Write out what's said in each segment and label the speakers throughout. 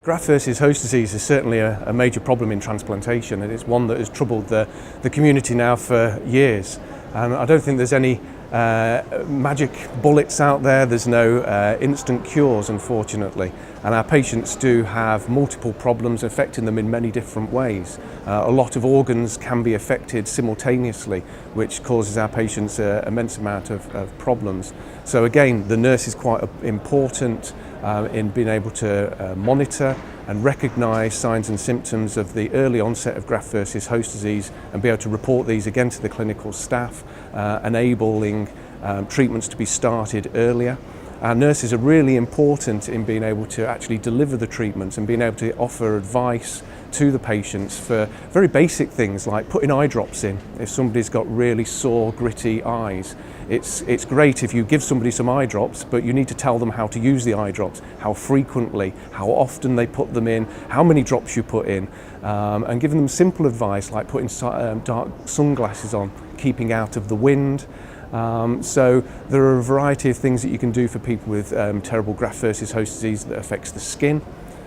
Speaker 1: Graft versus host disease is certainly a major problem in transplantation, and it's one that has troubled the community now for years. I don't think there's any magic bullets out there. There's no instant cures, unfortunately, and our patients do have multiple problems affecting them in many different ways. A lot of organs can be affected simultaneously, which causes our patients an immense amount of problems. So again, the nurse is quite important in being able to monitor and recognise signs and symptoms of the early onset of graft versus host disease and be able to report these again to the clinical staff, enabling treatments to be started earlier. Our nurses are really important in being able to actually deliver the treatments and being able to offer advice to the patients for very basic things like putting eye drops in. If somebody's got really sore, gritty eyes, it's great if you give somebody some eye drops, but you need to tell them how to use the eye drops, how frequently, how often they put them in, how many drops you put in, and giving them simple advice like putting dark sunglasses on, keeping out of the wind. So there are a variety of things that you can do for people with terrible graft versus host disease that affects the skin.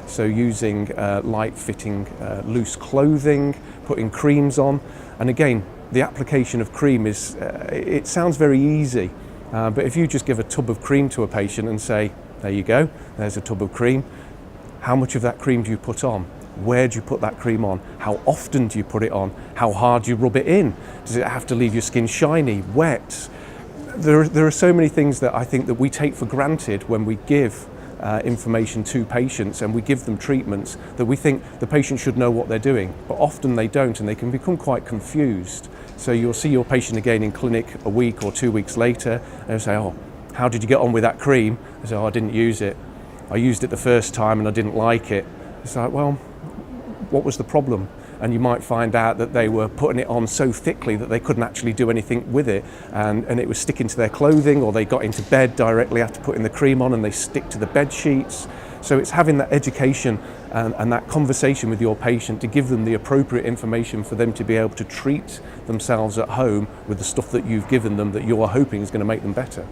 Speaker 1: So using light-fitting loose clothing, putting creams on, and again, the application of cream is, it sounds very easy, but if you just give a tub of cream to a patient and say, there you go, there's a tub of cream, how much of that cream do you put on? Where do you put that cream on? How often do you put it on? How hard do you rub it in? Does it have to leave your skin shiny, wet? There are so many things that I think that we take for granted when we give information to patients and we give them treatments, that we think the patient should know what they're doing, but often they don't, and they can become quite confused. So you'll see your patient again in clinic a week or 2 weeks later and they'll say, oh, how did you get on with that cream? I say, oh, I didn't use it. I used it the first time and I didn't like it. It's like, well, what was the problem? And you might find out that they were putting it on so thickly that they couldn't actually do anything with it, and it was sticking to their clothing, or they got into bed directly after putting the cream on and they stick to the bed sheets. So it's having that education and that conversation with your patient to give them the appropriate information for them to be able to treat themselves at home with the stuff that you've given them that you are hoping is going to make them better.